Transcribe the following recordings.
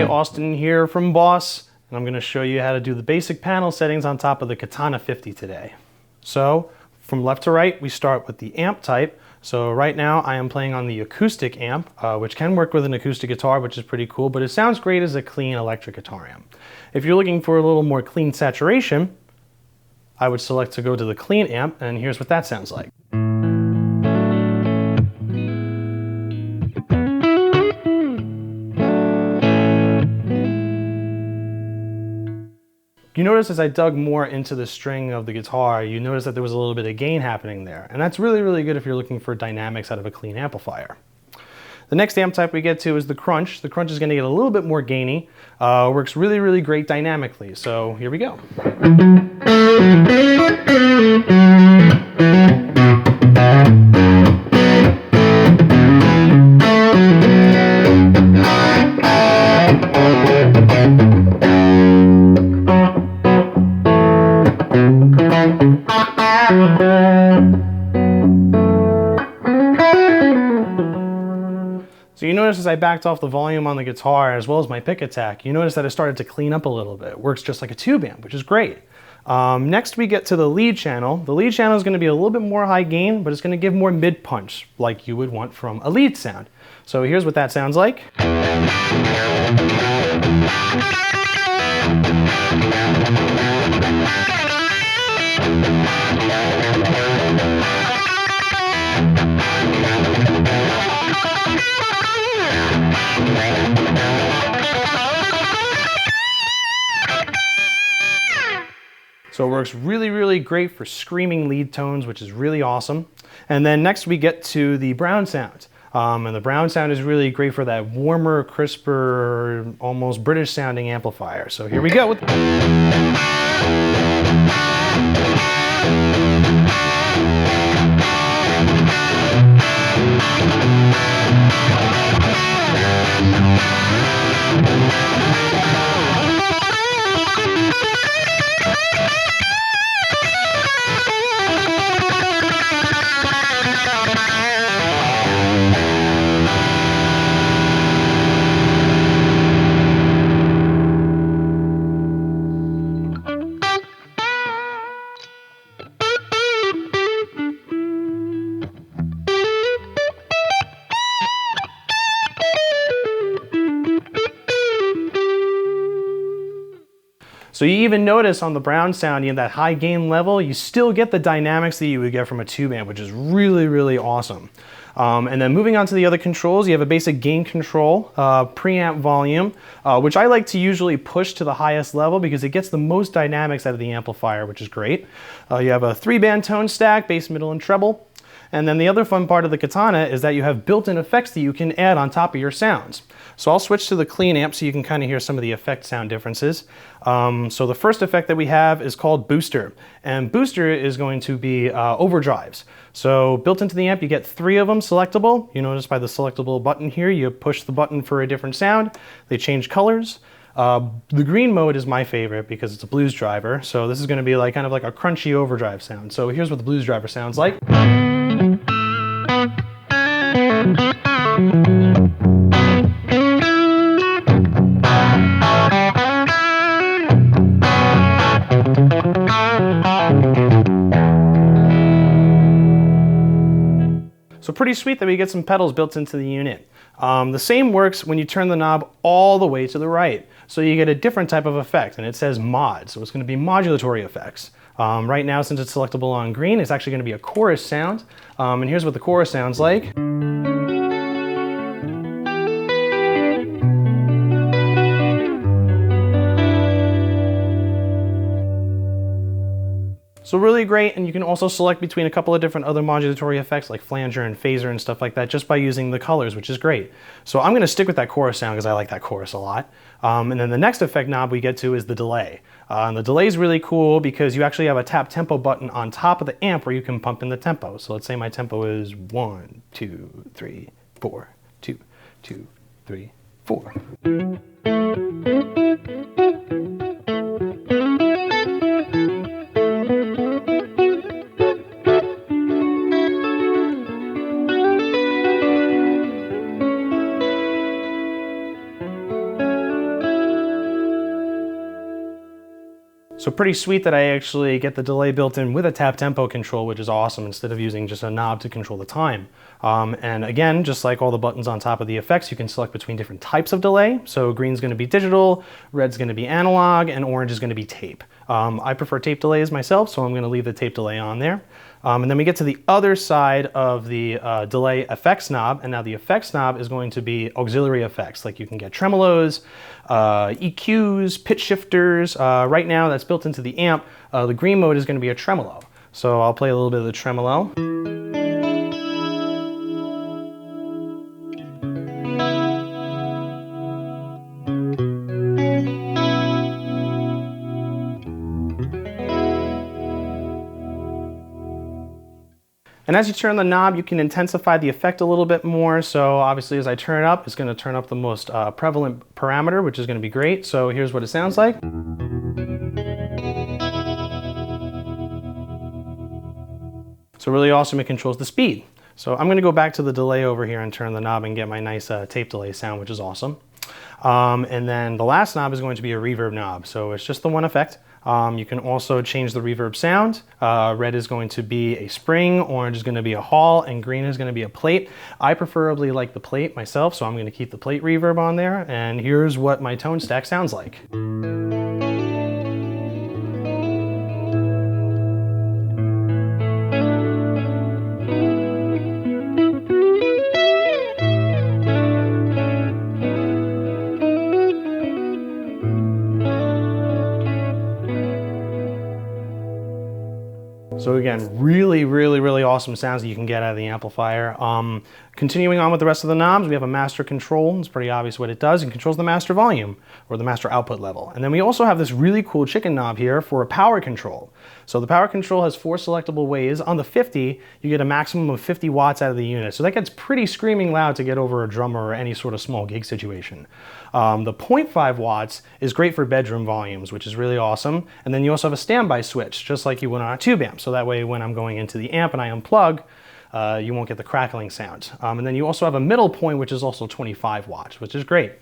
Austin here from Boss, and I'm going to show you how to do the basic panel settings on top of the Katana-50 today. So from left to right, we start with the amp type. So right now I am playing on the acoustic amp, which can work with an acoustic guitar, which is pretty cool, but it sounds great as a clean electric guitar amp. If you're looking for a little more clean saturation, I would select to go to the clean amp, and here's what that sounds like. You notice as I dug more into the string of the guitar, you notice that there was a little bit of gain happening there. And that's really, really good if you're looking for dynamics out of a clean amplifier. The next amp type we get to is the crunch. The crunch is going to get a little bit more gainy. Works really, really great dynamically. So here we go. So you notice as I backed off the volume on the guitar as well as my pick attack, you notice that it started to clean up a little bit. It works just like a tube amp, which is great. Next we get to the lead channel. The lead channel is going to be a little bit more high gain, but it's going to give more mid punch like you would want from a lead sound. So here's what that sounds like. So it works really, really great for screaming lead tones, which is really awesome. And then next we get to the brown sound. And the brown sound is really great for that warmer, crisper, almost British sounding amplifier. So here we go. So you even notice on the brown sound, you have that high gain level, you still get the dynamics that you would get from a tube amp, which is really, really awesome. And then moving on to the other controls, you have a basic gain control, preamp volume, which I like to usually push to the highest level because it gets the most dynamics out of the amplifier, which is great. You have a 3-band tone stack, bass, middle, and treble. And then the other fun part of the Katana is that you have built-in effects that you can add on top of your sounds. So I'll switch to the clean amp so you can kind of hear some of the effect sound differences. So the first effect that we have is called booster. And booster is going to be overdrives. So built into the amp, you get 3 of them selectable. You notice by the selectable button here, you push the button for a different sound. They change colors. The green mode is my favorite because it's a blues driver. So this is going to be like kind of like a crunchy overdrive sound. So here's what the blues driver sounds like. So pretty sweet that we get some pedals built into the unit. The same works when you turn the knob all the way to the right. So you get a different type of effect, and it says mod, so it's going to be modulatory effects. Right now, since it's selectable on green, it's actually going to be a chorus sound. And here's what the chorus sounds like. So really great, and you can also select between a couple of different other modulatory effects like flanger and phaser and stuff like that just by using the colors, which is great. So I'm going to stick with that chorus sound because I like that chorus a lot. And then the next effect knob we get to is the delay. And the delay is really cool because you actually have a tap tempo button on top of the amp where you can pump in the tempo. So let's say my tempo is 1, 2, 3, 4, 2, 2, 3, 4. So pretty sweet that I actually get the delay built in with a tap tempo control, which is awesome, instead of using just a knob to control the time. And again, just like all the buttons on top of the effects, you can select between different types of delay. So green's going to be digital, red's going to be analog, and orange is going to be tape. I prefer tape delays myself, so I'm going to leave the tape delay on there. And then we get to the other side of the delay effects knob, and now the effects knob is going to be auxiliary effects, like you can get tremolos, EQs, pitch shifters. Right now that's built into the amp. The green mode is going to be a tremolo. So I'll play a little bit of the tremolo. And as you turn the knob, you can intensify the effect a little bit more. So obviously as I turn it up, it's going to turn up the most prevalent parameter, which is going to be great. So here's what it sounds like. So really awesome, it controls the speed. So I'm going to go back to the delay over here and turn the knob and get my nice tape delay sound, which is awesome. And then the last knob is going to be a reverb knob. So it's just the one effect. You can also change the reverb sound. Red is going to be a spring, orange is going to be a hall, and green is going to be a plate. I preferably like the plate myself, so I'm going to keep the plate reverb on there. And here's what my tone stack sounds like. So again, really awesome sounds that you can get out of the amplifier. Continuing on with the rest of the knobs, we have a master control. It's pretty obvious what it does. It controls the master volume, or the master output level. And then we also have this really cool chicken knob here for a power control. So the power control has 4 selectable ways. On the 50, you get a maximum of 50 watts out of the unit. So that gets pretty screaming loud to get over a drummer or any sort of small gig situation. The 0.5 watts is great for bedroom volumes, which is really awesome. And then you also have a standby switch, just like you would on a tube amp. So that way when I'm going into the amp and I unplug, you won't get the crackling sound. And then you also have a middle point, which is also 25 watts, which is great.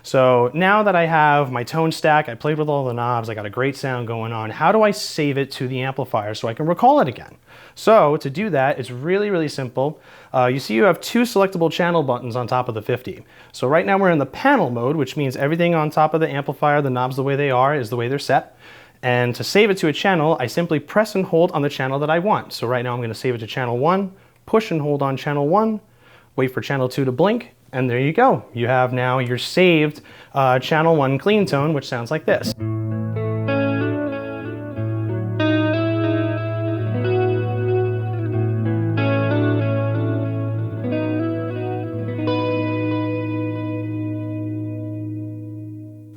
So now that I have my tone stack, I played with all the knobs, I got a great sound going on, how do I save it to the amplifier so I can recall it again? So to do that, it's really simple. You see you have 2 selectable channel buttons on top of the 50. So right now we're in the panel mode, which means everything on top of the amplifier, the knobs the way they are, is the way they're set. And to save it to a channel, I simply press and hold on the channel that I want. So right now I'm going to save it to channel 1, push and hold on channel 1, wait for channel 2 to blink, and there you go. You have now your saved channel 1 clean tone, which sounds like this.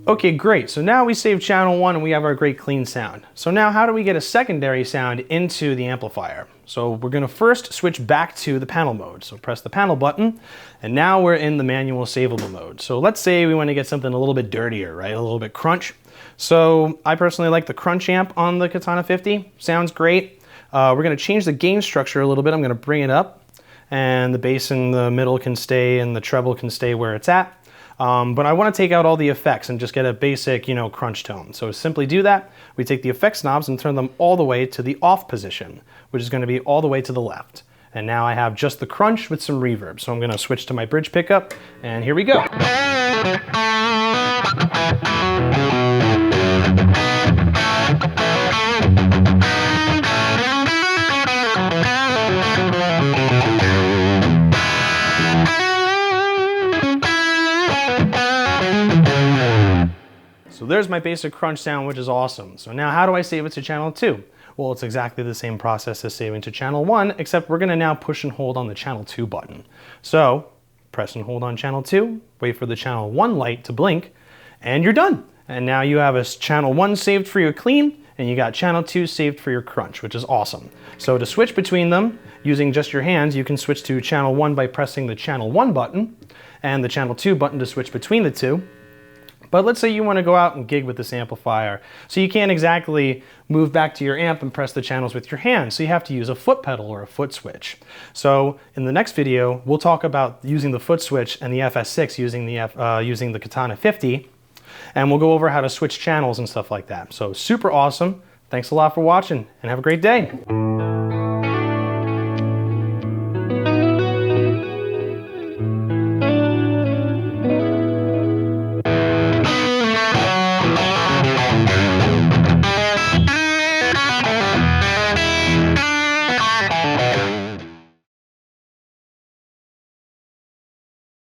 Okay, great. So now we saved channel 1 and we have our great clean sound. So now how do we get a secondary sound into the amplifier? So we're going to first switch back to the panel mode. So press the panel button, and now we're in the manual savable mode. So let's say we want to get something a little bit dirtier, right? A little bit crunch. So I personally like the crunch amp on the Katana-50. Sounds great. We're going to change the gain structure a little bit. I'm going to bring it up, and the bass in the middle can stay and the treble can stay where it's at. But I want to take out all the effects and just get a basic, crunch tone. So to simply do that, we take the effects knobs and turn them all the way to the off position, which is going to be all the way to the left. And now I have just the crunch with some reverb. So I'm going to switch to my bridge pickup, and here we go. So there's my basic crunch sound, which is awesome. So now how do I save it to channel 2? Well, it's exactly the same process as saving to channel 1, except we're going to now push and hold on the channel 2 button. So press and hold on channel 2, wait for the channel 1 light to blink, and you're done. And now you have a channel 1 saved for your clean, and you got channel 2 saved for your crunch, which is awesome. So to switch between them, using just your hands, you can switch to channel 1 by pressing the channel 1 button, and the channel 2 button to switch between the two. But let's say you want to go out and gig with this amplifier. So you can't exactly move back to your amp and press the channels with your hands. So you have to use a foot pedal or a foot switch. So in the next video, we'll talk about using the foot switch and the FS6 using the Katana-50. And we'll go over how to switch channels and stuff like that. So super awesome. Thanks a lot for watching and have a great day.